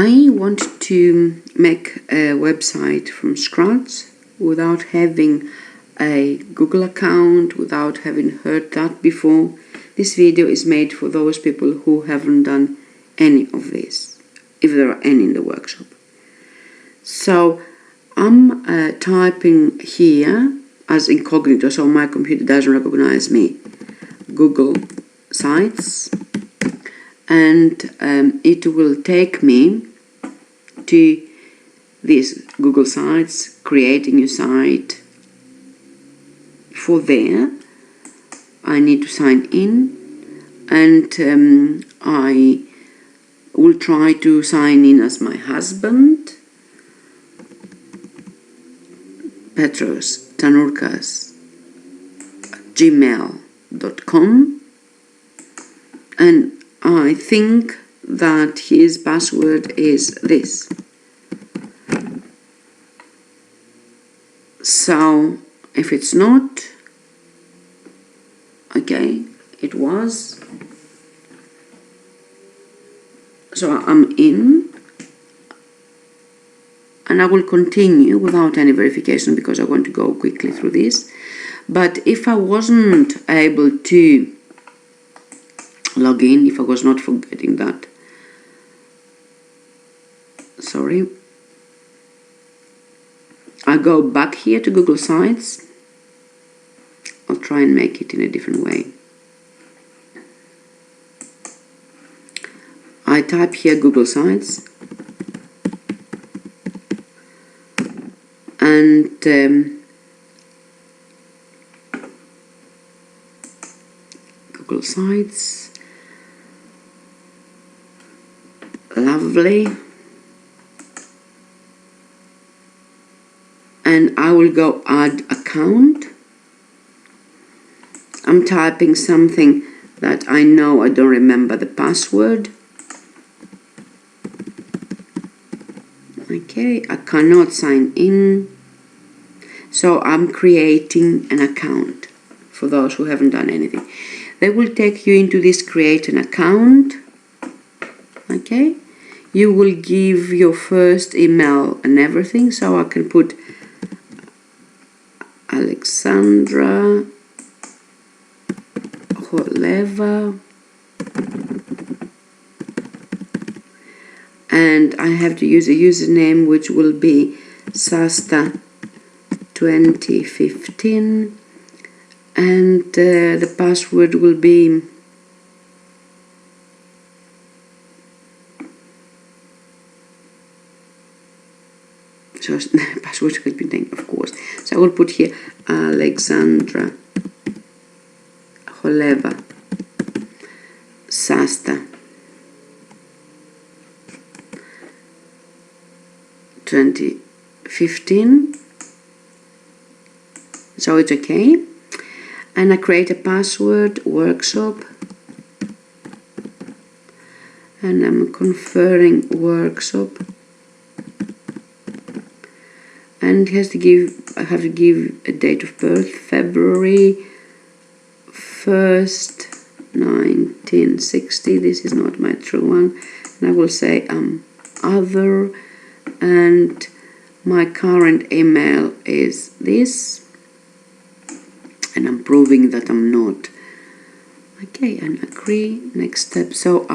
I want to make a website from scratch without having a Google account, without having heard that before. This video is made for those people who haven't done any of this, if there are any in the workshop. So I'm typing here as incognito, so my computer doesn't recognize me, Google Sites, and it will take me to this Google Sites, create a new site. For there, I need to sign in, and I will try to sign in as my husband, Petros Tanourkas @gmail.com, and I think that his password is this. So if it's not, okay, it was. So I'm in, and I will continue without any verification because I want to go quickly through this. But if I wasn't able to log in, if I was not forgetting that, sorry, I go back here to Google Sites. I'll try and make it in a different way. I type here Google Sites, and Google Sites, lovely, and I will go add account. I'm typing something that I know I don't remember the password. Okay, I cannot sign in, so I'm creating an account for those who haven't done anything. They will take you into this create an account. Okay, you will give your first email and everything, so I can put Alexandra Kholeva, and I have to use a username which will be Sasta 2015, and the password will be password will be named, of course. So I will put here Alexandra Kholeva Sasta 2015. So it's okay. And I create a password, workshop, and I'm conferring workshop, and it has to give, I have to give a date of birth, February 1st, 1960. This is not my true one, and I will say other, and my current email is this, and I'm proving that I'm not. Okay, and agree, next step. So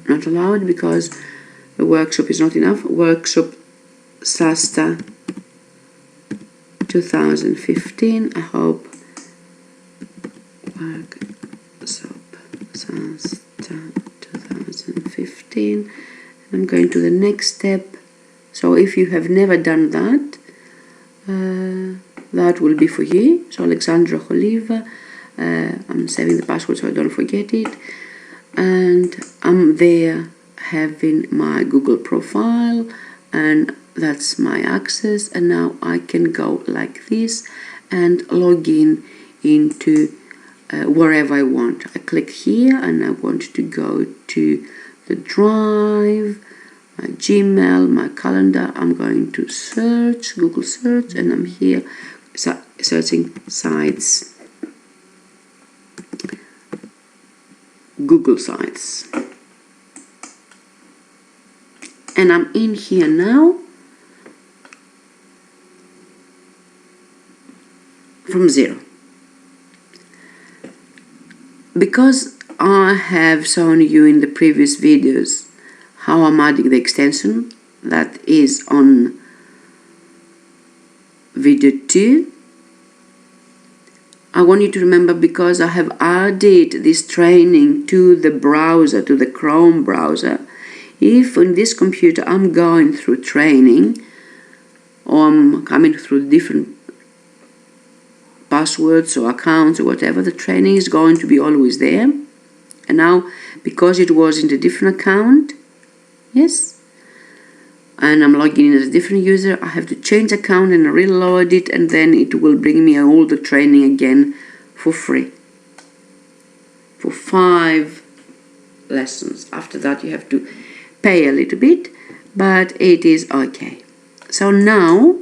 not allowed because the workshop is not enough. Workshop Sasta 2015. I hope workshop Sasta 2015. And I'm going to the next step. So if you have never done that, that will be for you. So Alexandra Kholeva, I'm saving the password so I don't forget it, and I'm there having my Google profile, and that's my access, and now I can go like this and log in into wherever I want. I click here and I want to go to the Drive, my Gmail, my calendar. I'm going to search, Google search, and I'm here searching sites. Google Sites. And I'm in here now from 0. Because I have shown you in the previous videos how I'm adding the extension that is on video 2, I want you to remember, because I have added this training to the browser, to the Chrome browser, if on this computer I'm going through training, or I'm coming through different passwords or accounts or whatever, the training is going to be always there. And now, because it was in a different account, yes, and I'm logging in as a different user, I have to change account and reload it, and then it will bring me all the training again for free for 5 lessons. After that you have to pay a little bit, but it is okay. So now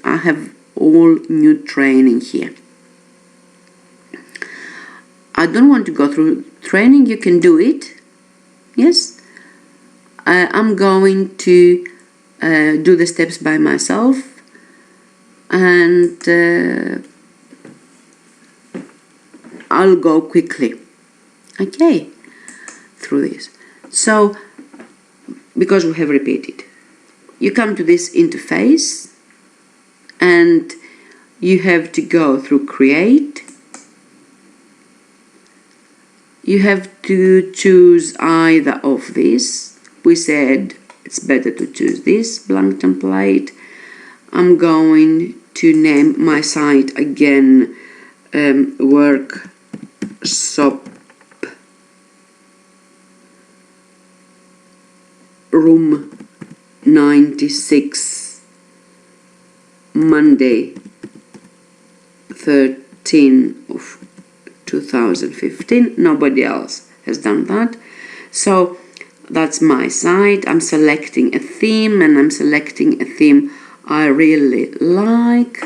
I have all new training here. I don't want to go through training, you can do it, yes. I'm going to do the steps by myself, and I'll go quickly, okay, through this. So, because we have repeated, you come to this interface and you have to go through create. You have to choose either of these. We said it's better to choose this blank template. I'm going to name my site again Workshop Room 96, Monday 13 of 2015. Nobody else has done that. So that's my site. I'm selecting a theme, and I'm selecting a theme I really like,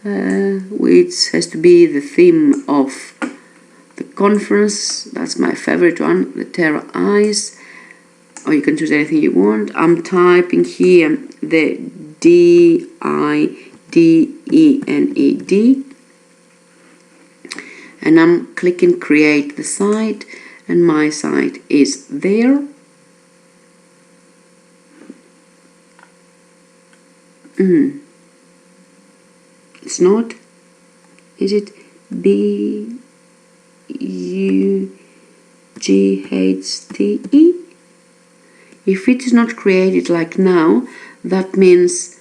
which has to be the theme of the conference. That's my favorite one, the Terra Eyes, or you can choose anything you want. I'm typing here the DIDENED, and I'm clicking create the site, and my site is there. It's not, is it BUGHTE? If it is not created like now, that means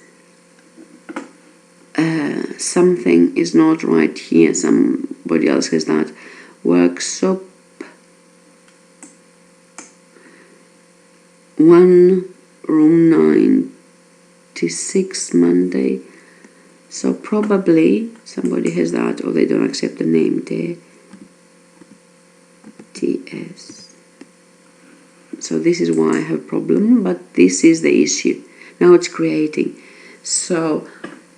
something is not right here. Somebody else has that. Workshop 1 room 96 Monday. So probably somebody has that, or they don't accept the name there. TS. So this is why I have a problem, but this is the issue. Now it's creating. So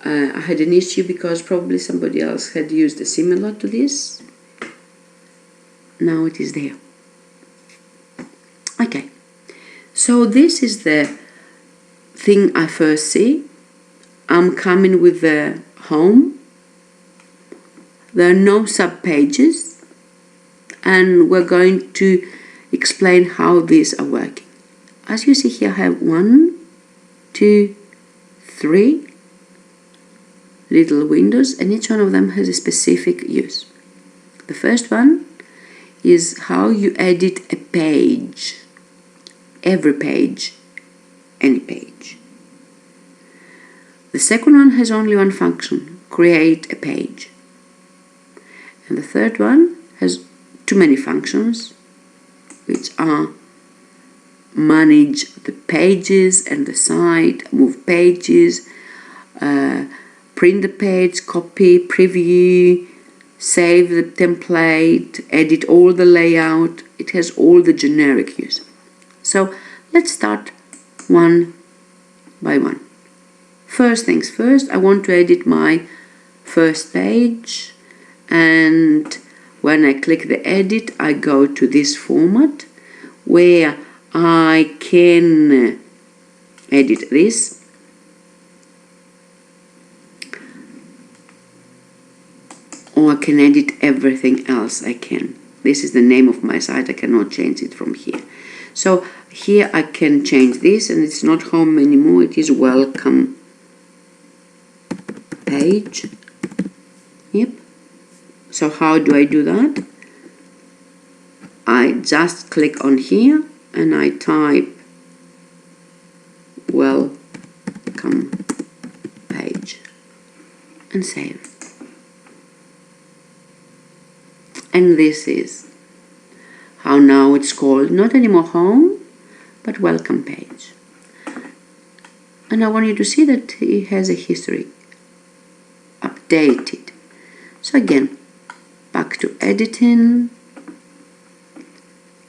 I had an issue because probably somebody else had used a similar to this. Now it is there. Okay. So this is the thing I first see. I'm coming with the home. There are no sub-pages, and we're going to explain how these are working. As you see here, I have 1, 2, 3 little windows, and each one of them has a specific use. The first one is how you edit a page, every page, any page. The second one has only one function, create a page. And the third one has too many functions, which are manage the pages and the site, move pages, print the page, copy, preview, save the template, edit all the layout. It has all the generic use. So let's start one by one. First things first, I want to edit my first page, and when I click the edit, I go to this format where I can edit this. Or I can edit everything else I can. This is the name of my site, I cannot change it from here. So here I can change this, and it's not home anymore, it is welcome page. Yep. So how do I do that? I just click on here and I type welcome page and save. And this is how now it's called, not anymore home, but welcome page. And I want you to see that it has a history, updated. So again, back to editing.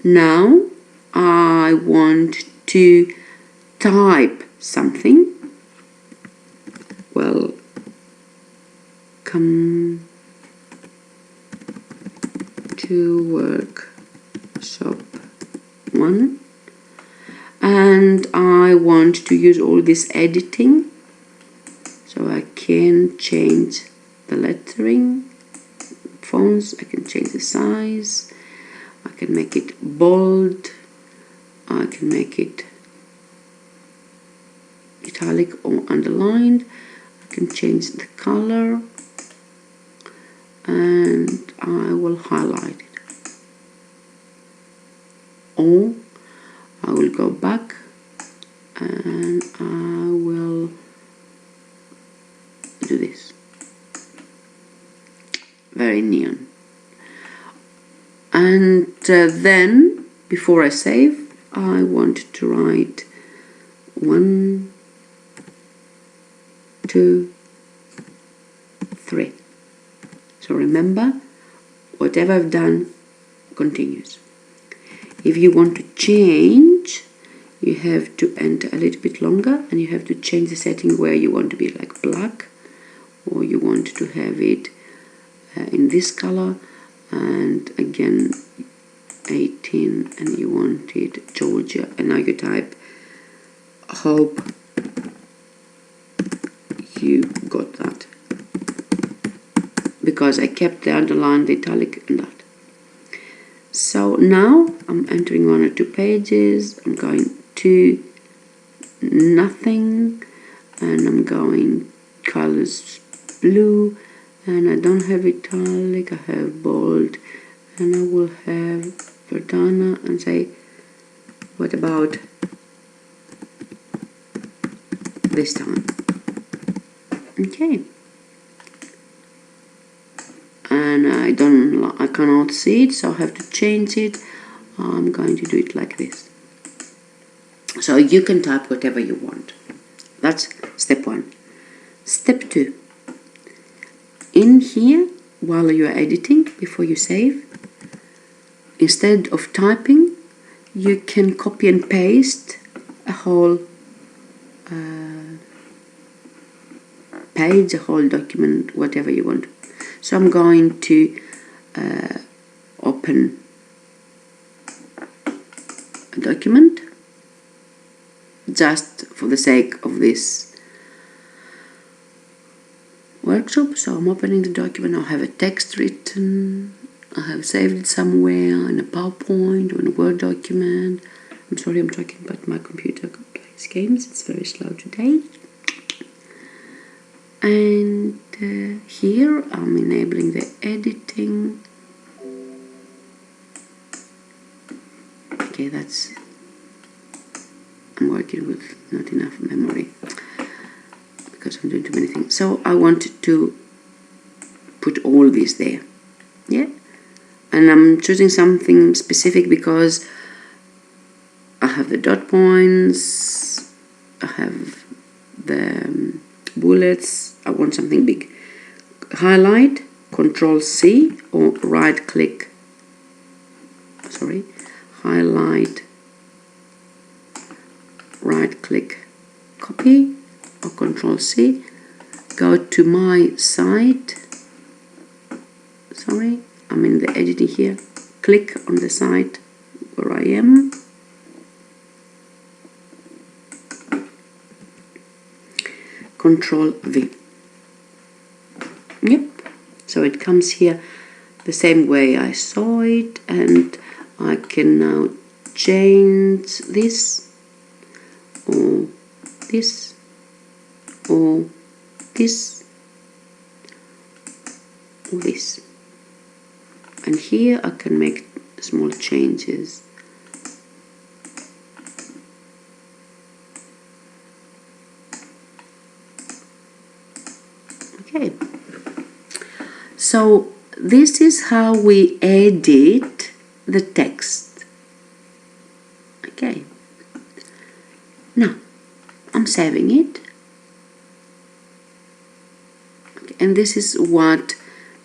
Now I want to type something. Welcome to workshop 1, and I want to use all this editing, so I can change the lettering, fonts, I can change the size, I can make it bold, I can make it italic or underlined, I can change the color, and I will highlight it. Or I will go back and I will do this. Very neon. And then, before I save, I want to write 1, 2, 3. So remember, whatever I've done continues. If you want to change, you have to enter a little bit longer, and you have to change the setting where you want to be, like black, or you want to have it in this color, and again 18, and you want it Georgia, and now you type hope you got that, because I kept the underline, the italic, and that. So now I'm entering 1 or 2 pages, I'm going to nothing, and I'm going colors blue, and I don't have italic, I have bold, and I will have Verdana, and say, what about this time? Okay. And I cannot see it, so I have to change it. I'm going to do it like this. So you can type whatever you want. That's step 1. Step 2. In here, while you're editing, before you save, instead of typing, you can copy and paste a whole page, a whole document, whatever you want. So I'm going to open a document just for the sake of this workshop. So I'm opening the document. I'll have a text written. I have saved it somewhere in a PowerPoint or in a Word document. I'm sorry, I'm talking about my computer plays games. It's very slow today. And here I'm enabling the editing. Okay, I'm working with not enough memory because I'm doing too many things. So I wanted to put all this there. Yeah, and I'm choosing something specific because I have the dot points, I have the bullets. I want something big. Highlight, Control C, or right click. Sorry, highlight, right click, copy, or Control C. Go to my site. Sorry, I'm in the editing here, click on the site where I am, Control V. Yep, so it comes here the same way I saw it, and I can now change this or this or this or this, and here I can make small changes. Okay, so this is how we edit the text. Okay, now I'm saving it, okay, and this is what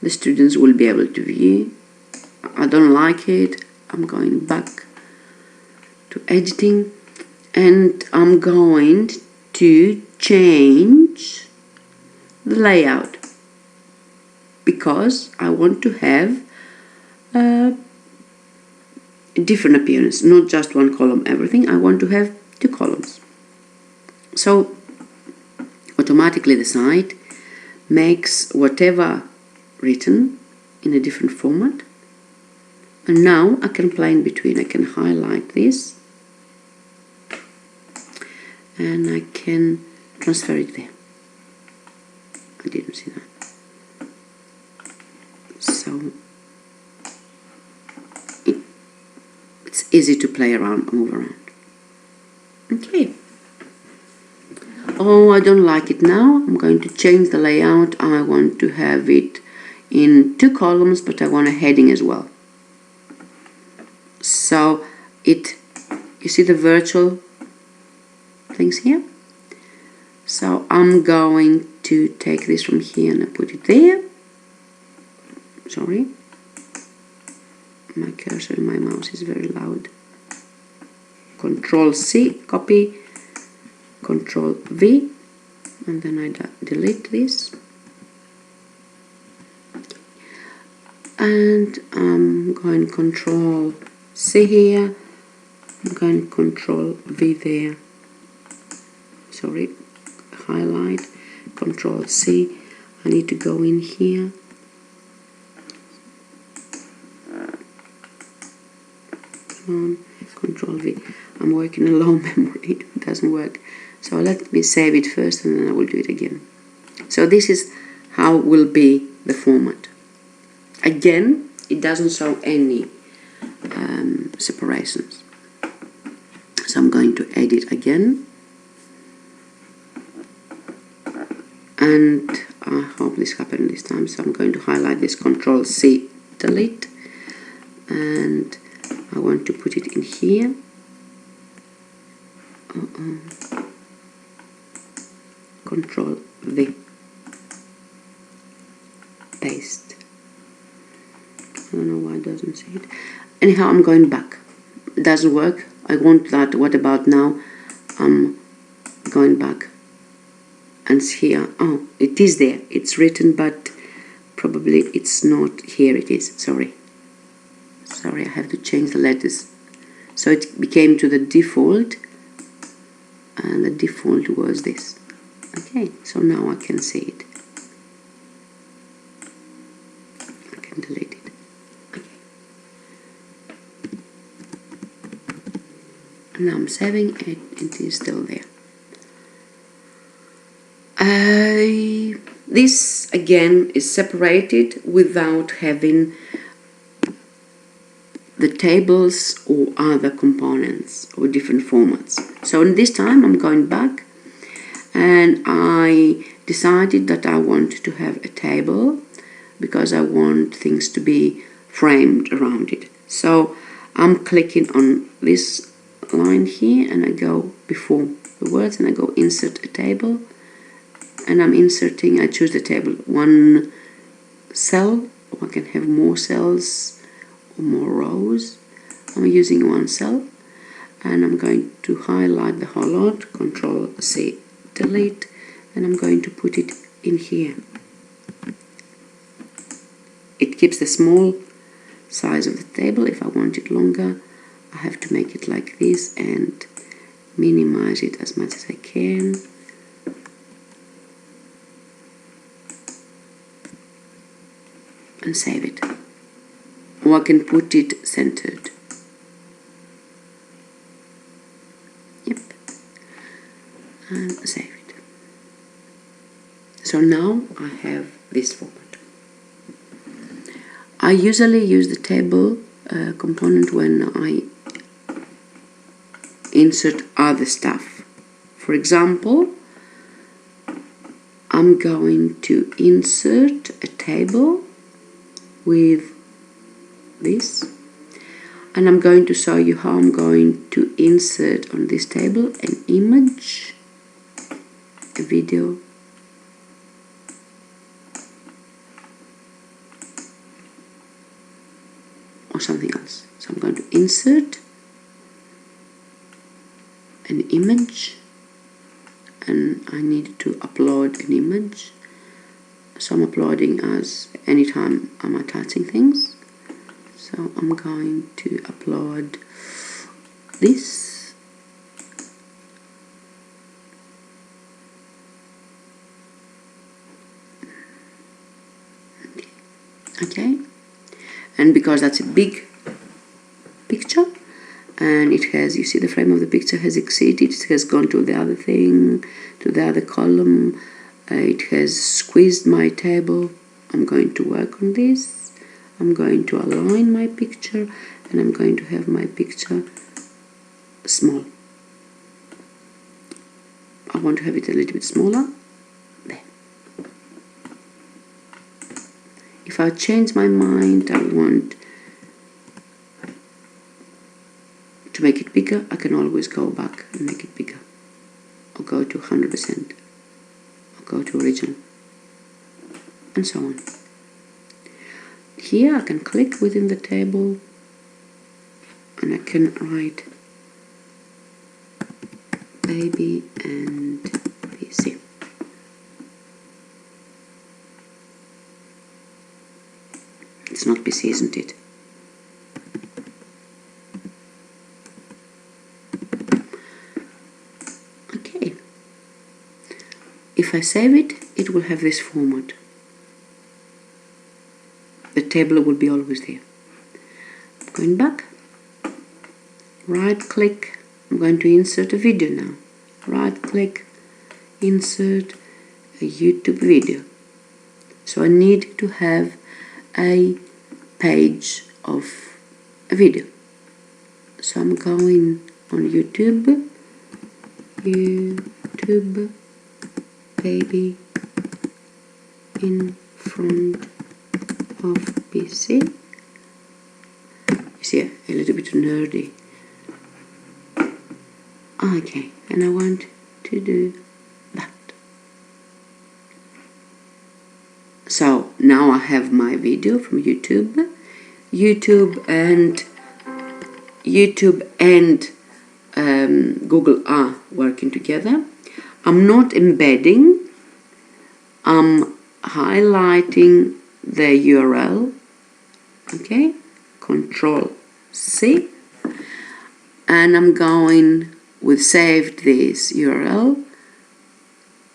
the students will be able to view. I don't like it. I'm going back to editing, and I'm going to change the layout because I want to have a different appearance, not just one column everything. I want to have 2 columns. So automatically the site makes whatever written in a different format, and now I can play in between. I can highlight this and I can transfer it there. I didn't see that. So it's easy to play around, move around. Okay. Oh, I don't like it now. I'm going to change the layout. I want to have it in 2 columns, but I want a heading as well. So you see the virtual things here? So I'm going to take this from here and I put it there. Sorry, my cursor in my mouse is very loud. Control C, copy, Control V, and then I delete this. And I'm going Control C here, I'm going Control V there. Sorry, highlight, Control C. I need to go in here. Control V. I'm working in low memory, it doesn't work. So let me save it first and then I will do it again. So this is how will be the format. Again, it doesn't show any separations. So I'm going to edit again. And I hope this happened this time. So I'm going to highlight this, Control C, delete. And I want to put it in here. Control V. Paste. I don't know why it doesn't see it. Anyhow, I'm going back. It doesn't work. I want that. What about now? I'm going back. And here, oh, it is there. It's written, but probably it's not. Here it is. Sorry. Sorry, I have to change the letters. So it became to the default, and the default was this. Okay, so now I can see it. I can delete it. Okay. And now I'm saving it. It is still there. This again is separated without having the tables or other components or different formats. So in this time I'm going back and I decided that I want to have a table because I want things to be framed around it. So I'm clicking on this line here and I go before the words and I go insert a table, and I'm inserting, I choose the table, one cell, or I can have more cells or more rows. I'm using one cell and I'm going to highlight the whole lot, Control C, delete, and I'm going to put it in here. It keeps the small size of the table. If I want it longer, I have to make it like this and minimize it as much as I can. And save it. Or I can put it centered. Yep. And save it. So now I have this format. I usually use the table component when I insert other stuff. For example, I'm going to insert a table with this, and I'm going to show you how I'm going to insert on this table an image, a video, or something else. So I'm going to insert an image, and I need to upload an image. So I'm uploading as anytime I'm attaching things. So I'm going to upload this. Okay. And because that's a big picture, and it has, you see the frame of the picture has exceeded, it has gone to the other thing, to the other column, it has squeezed my table. I'm going to work on this. I'm going to align my picture, and I'm going to have my picture small. I want to have it a little bit smaller. There. If I change my mind, I want to make it bigger, I can always go back and make it bigger. I'll go to 100%. I'll go to original. And so on. Here I can click within the table and I can write baby and PC. It's not PC, isn't it? Okay. If I save it, it will have this format. The table will be always there. I'm going back, right click, I'm going to insert a video now. Right click, insert a YouTube video. So I need to have a page of a video. So I'm going on YouTube, baby in front of PC. You see, a little bit nerdy. Okay, and I want to do that. So now I have my video from YouTube. YouTube and Google are working together. I'm not embedding. I'm highlighting the URL. Okay, Control C, and I'm going with saved this URL,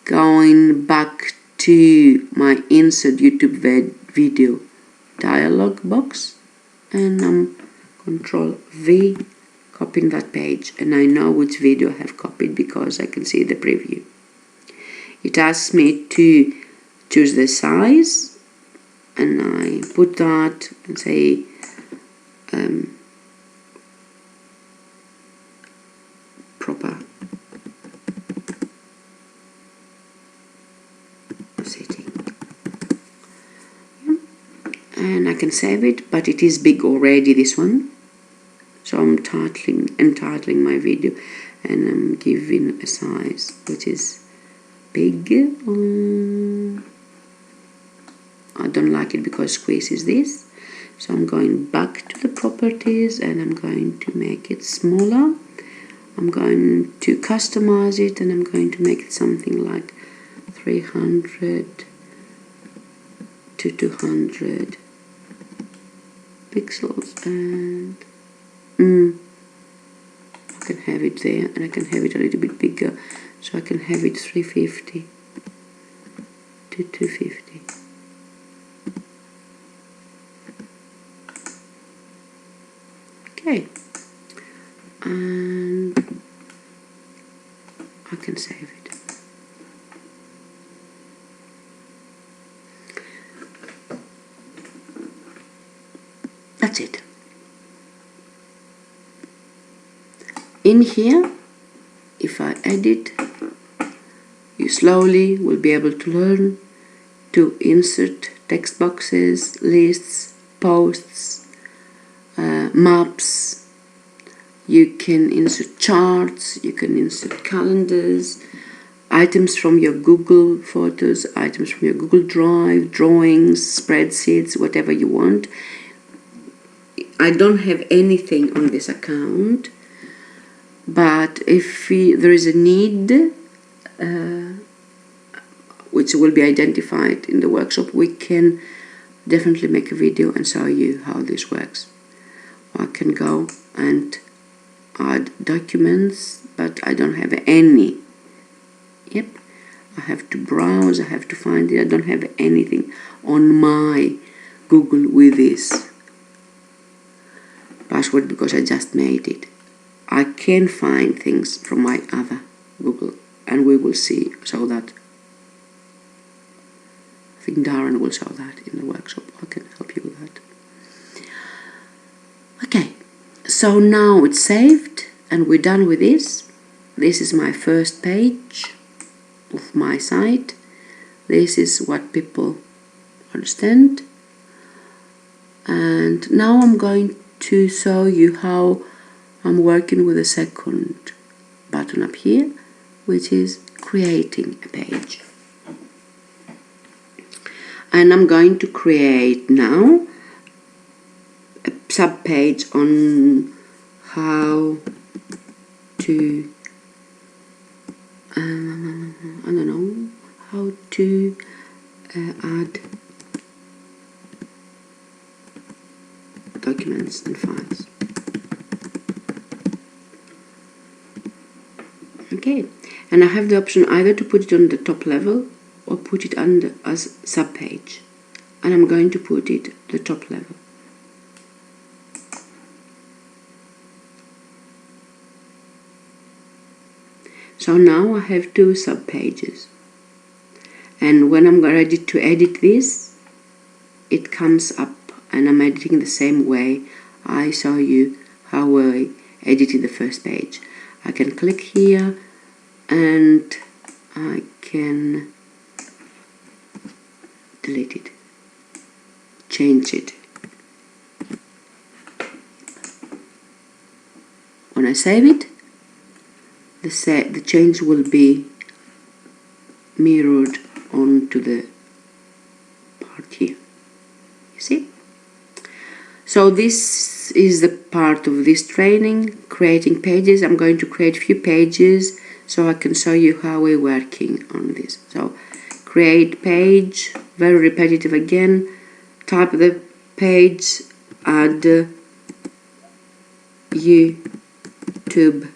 going back to my insert YouTube video dialog box, and I'm Control V, copying that page, and I know which video I have copied because I can see the preview. It asks me to choose the size, and I put that and say proper setting, and I can save it, but it is big already, this one, so I'm entitling my video, and I'm giving a size which is big. I don't like it because squeezes this, so I'm going back to the properties and I'm going to make it smaller. I'm going to customize it and I'm going to make it something like 300 to 200 pixels, and I can have it there, and I can have it a little bit bigger, so I can have it 350 to 250. Okay, and I can save it. That's it. In here, if I edit, you slowly will be able to learn to insert text boxes, lists, posts, maps. You can insert charts, you can insert calendars, items from your Google Photos, items from your Google Drive, drawings, spreadsheets, whatever you want. I don't have anything on this account, but if there is a need, which will be identified in the workshop, we can definitely make a video and show you how this works. I can go and add documents, but I don't have any. Yep, I have to browse, I have to find it. I don't have anything on my Google with this password because I just made it. I can find things from my other Google, and we will show that. I think Darren will show that in the workshop. I can help you with that. Okay, so now it's saved and we're done with this. This is my first page of my site. This is what people understand. And now I'm going to show you how I'm working with the second button up here, which is creating a page. And I'm going to create now a sub-page on how to, I don't know, how to add documents and files. Okay, and I have the option either to put it on the top level or put it under as sub-page, and I'm going to put it the top level. So now I have two sub-pages, and when I'm ready to edit this, it comes up and I'm editing the same way I show you how I edited the first page. I can click here and I can delete it, change it. When I save it, the change will be mirrored onto the part here. You see? So this is the part of this training, creating pages. I'm going to create a few pages so I can show you how we're working on this. So create page, very repetitive again, type the page, add YouTube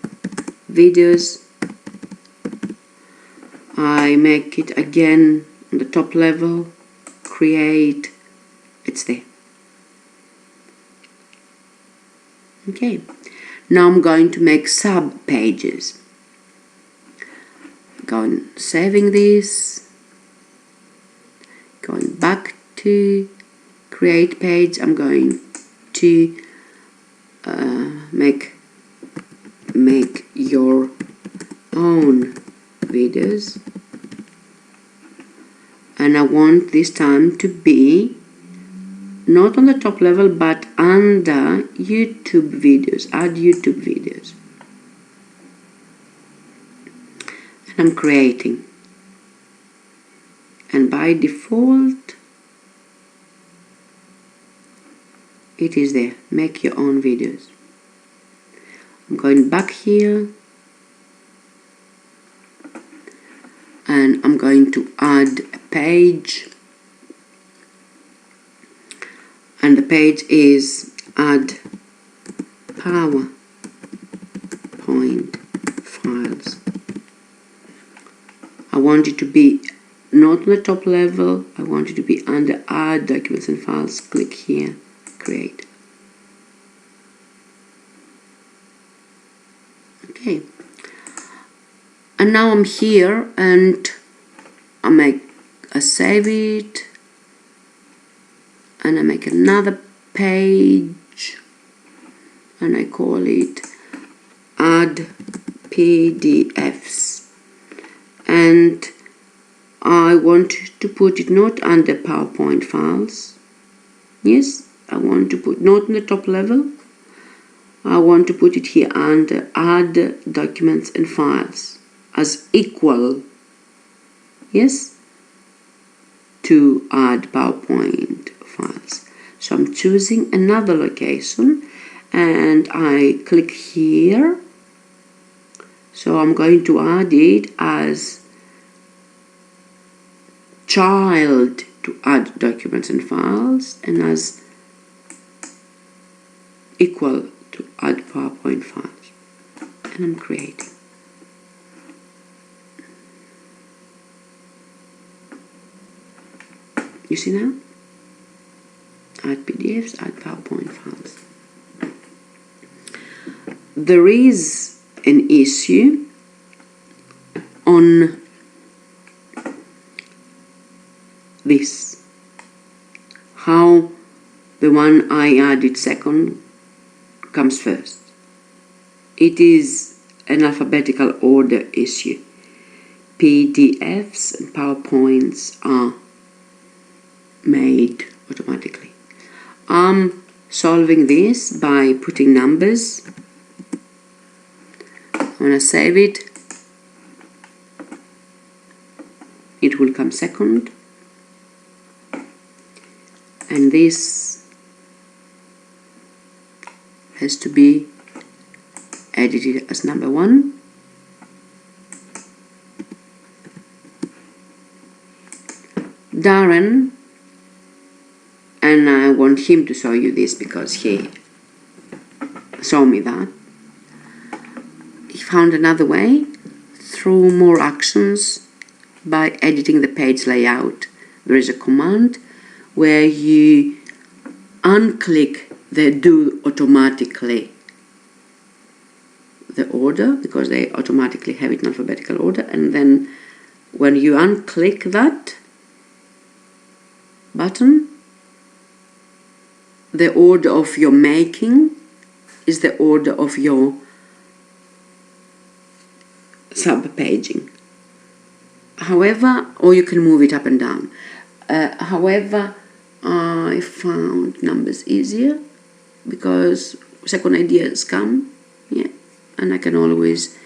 videos. I make it again on the top level, create, it's there. Okay, now I'm going to make sub pages. Going saving this, going back to create page. I'm going to make your own videos, and I want this time to be not on the top level but under YouTube videos. Add YouTube videos, and I'm creating, and by default it is there, make your own videos. I'm going back here and I'm going to add a page, and the page is Add PowerPoint Files. I want it to be not on the top level, I want it to be under Add Documents and Files. Click here, Create. Okay. And now I'm here and I save it and I make another page and I call it Add PDFs, and I want to put it not under PowerPoint files. Yes, I want to put not in the top level. I want to put it here under Add Documents and Files as equal, yes, to Add PowerPoint Files. So I'm choosing another location and I click here. So I'm going to add it as child to Add Documents and Files and as equal to Add PowerPoint Files. And I'm creating. You see now? Add PDFs, add PowerPoint files. There is an issue on this. How the one I added second comes first. It is an alphabetical order issue. PDFs and PowerPoints are made automatically. I'm solving this by putting numbers. When I save it, it will come second, and this has to be edited as number 1. Darren, and I want him to show you this because he showed me that. He found another way through more actions by editing the page layout. There is a command where you unclick the do automatically the order, because they automatically have it in alphabetical order, and then when you unclick that button, the order of your making is the order of your sub-paging. However, or you can move it up and down. However, I found numbers easier because second ideas come, yeah, and I can always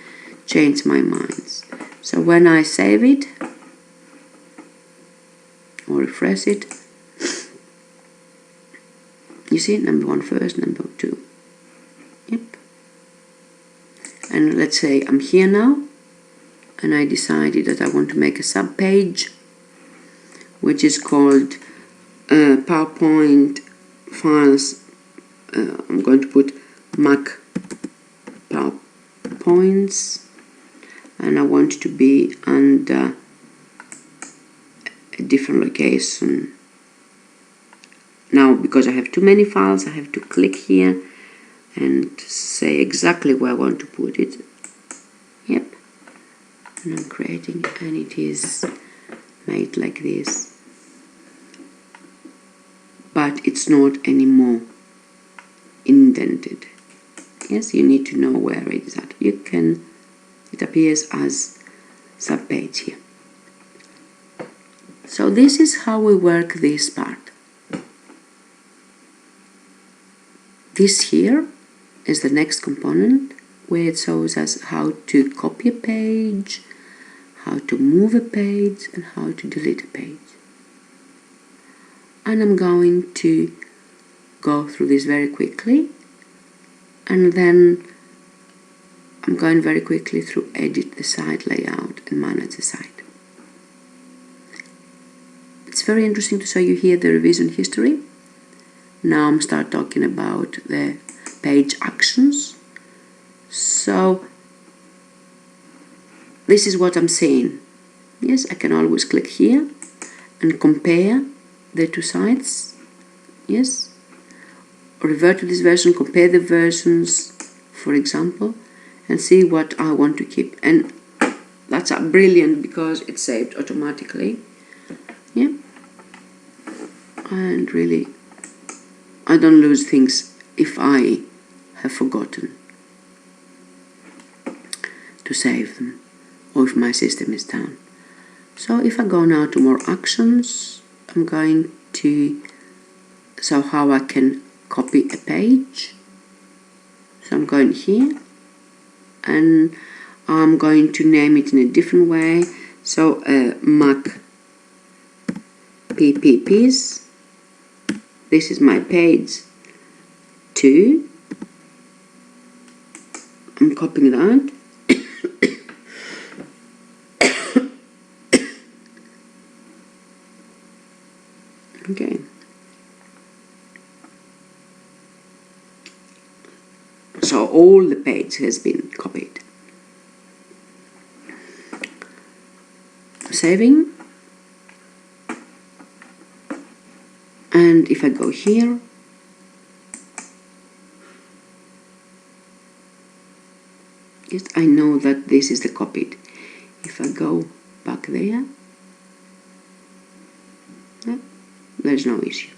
change my minds. So when I save it or refresh it, you see number 1 first, number 2. Yep. And let's say I'm here now, and I decided that I want to make a sub-page which is called PowerPoint Files. I'm going to put Mac PowerPoints, and I want it to be under a different location. Now, because I have too many files, I have to click here and say exactly where I want to put it. Yep. And I'm creating, and it is made like this. But it's not anymore indented. Yes, you need to know where it is at. You can, it appears as sub-page here. So this is how we work this part. This here is the next component where it shows us how to copy a page, how to move a page, and how to delete a page. And I'm going to go through this very quickly, and then I'm going very quickly through edit the site layout and manage the site. It's very interesting to show you here the revision history. Now I'm start talking about the page actions. So this is what I'm saying. Yes, I can always click here and compare the two sites. Yes, revert to this version, compare the versions, for example, and see what I want to keep. And that's brilliant because it's saved automatically. Yeah, and really I don't lose things if I have forgotten to save them or if my system is down. So if I go now to more actions, I'm going to show how I can copy a page. So I'm going here and I'm going to name it in a different way. So Mac PPPs. This is my page 2. I'm copying that. Okay. So all the page has been copied. Saving. And if I go here, yes, I know that this is the copied. If I go back there, no, there's no issue.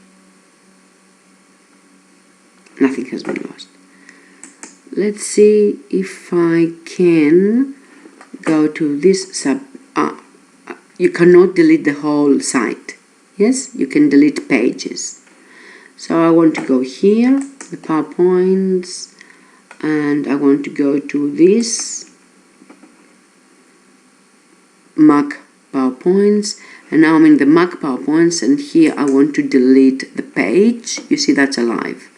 Nothing has been lost. Let's see if I can go to this sub. You cannot delete the whole site. Yes, you can delete pages. So I want to go here, the PowerPoints, and I want to go to this Mac PowerPoints, and now I'm in the Mac PowerPoints, and here I want to delete the page. You see that's alive.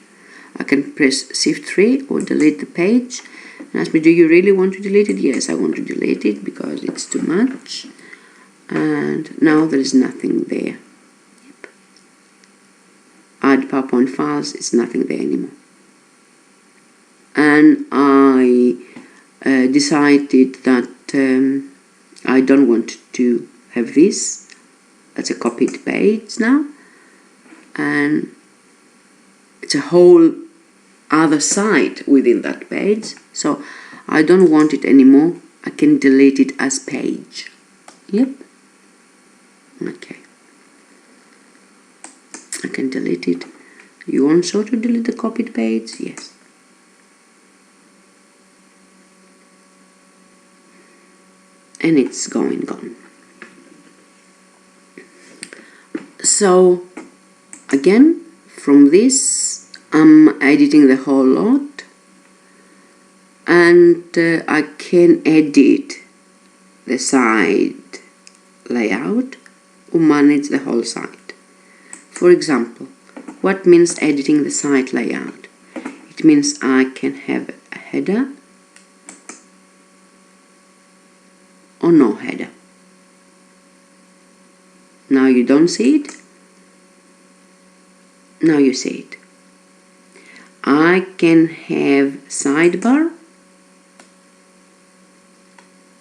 I can press Shift 3 or delete the page and ask me, do you really want to delete it? Yes, I want to delete it because it's too much. And now there is nothing there. Yep. Add PowerPoint files, it's nothing there anymore. And I decided that I don't want to have this. That's a copied page now. And it's a whole other site within that page. So I don't want it anymore. I can delete it as page. Yep. Okay. I can delete it. You want so to delete the copied page? Yes. And it's gone. So again, from this I'm editing the whole lot, and I can edit the site layout or manage the whole site. For example, what means editing the site layout? It means I can have a header or no header. Now you don't see it. Now you see it. I can have sidebar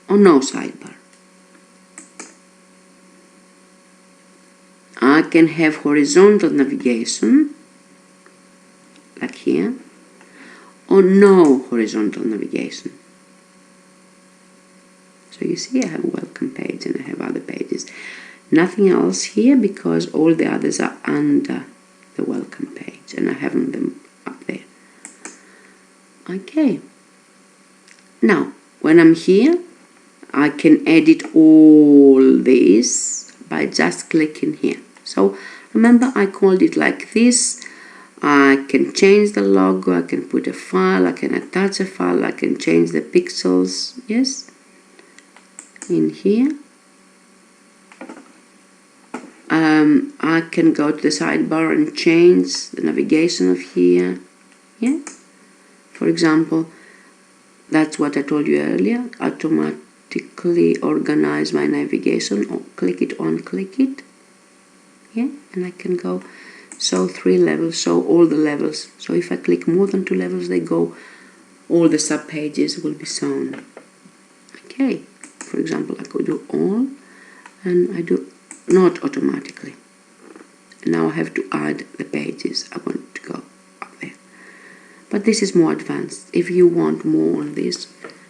or no sidebar. I can have horizontal navigation, like here, or no horizontal navigation. So you see I have a welcome page and I have other pages. Nothing else here because all the others are under the welcome page and I have them up there. Okay. Now, when I'm here, I can edit all this by just clicking here. So remember I called it like this. I can change the logo, I can put a file, I can attach a file, I can change the pixels, yes, in here. I can go to the sidebar and change the navigation of here, yeah. For example, that's what I told you earlier, automatically organize my navigation, or click it, yeah, and I can go show 3 levels, show all the levels. So if I click more than 2 levels, they go, all the sub pages will be shown. Okay, for example, I could do all, and I do not automatically. Now I have to add the pages I want to go up there. But this is more advanced. If you want more on this,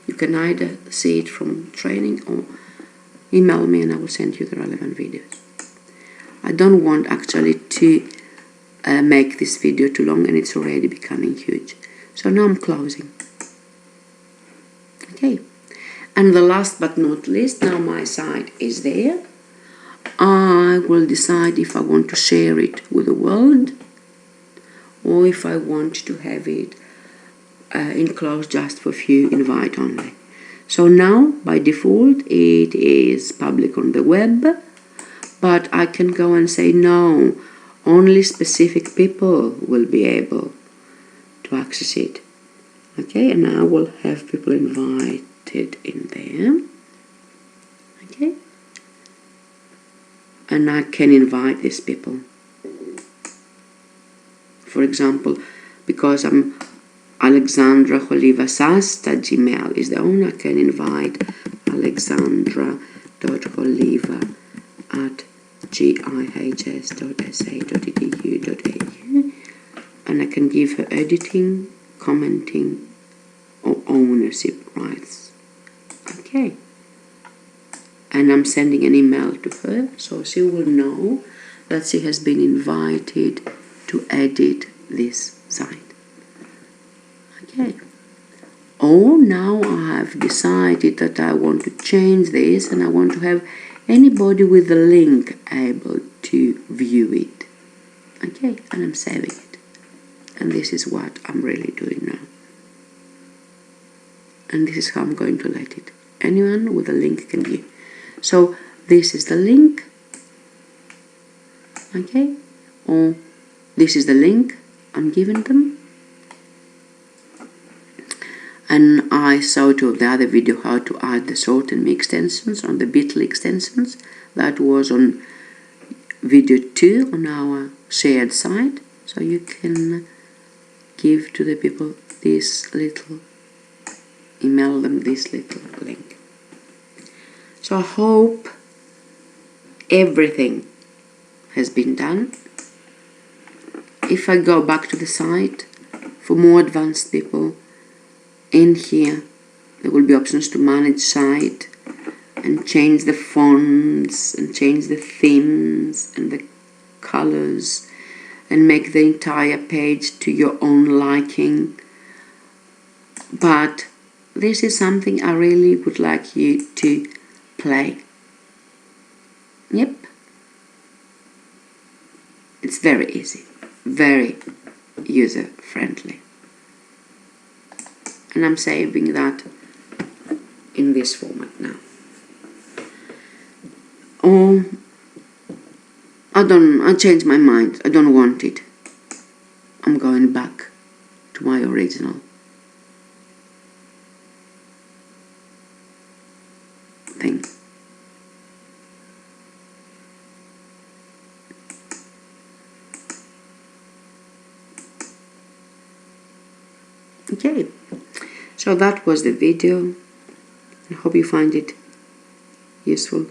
you can either see it from training or email me and I will send you the relevant videos. I don't want actually to make this video too long, and it's already becoming huge. So now I'm closing. Okay, and the last but not least, now my site is there. I will decide if I want to share it with the world or if I want to have it enclosed just for few, invite only. So now by default it is public on the web, but I can go and say no, only specific people will be able to access it. Okay, and I will have people invited in there. Okay, and I can invite these people. For example, because I'm Alexandra Holivas@gmail is the owner, I can invite alexandra.goleva@gihs.sa.edu.au, and I can give her editing, commenting or ownership rights. Okay, and I'm sending an email to her so she will know that she has been invited to edit this site. Okay, or now I have decided that I want to change this and I want to have anybody with the link able to view it. Okay, and I'm saving it, and this is what I'm really doing now, and this is how I'm going to let it. Anyone with a link can view. So this is the link, okay, or this is the link I'm giving them. And I showed you the other video how to add the shorten me extensions on the Bitly extensions. That was on video 2 on our shared site. So you can give to the people this little, email them this little link. So I hope everything has been done. If I go back to the site, for more advanced people, in here there will be options to manage site and change the fonts and change the themes and the colors and make the entire page to your own liking. But this is something I really would like you to play. Yep, it's very easy, very user friendly, and I'm saving that in this format now. Oh, I changed my mind, I don't want it. I'm going back to my original thing. Okay, so that was the video. I hope you find it useful.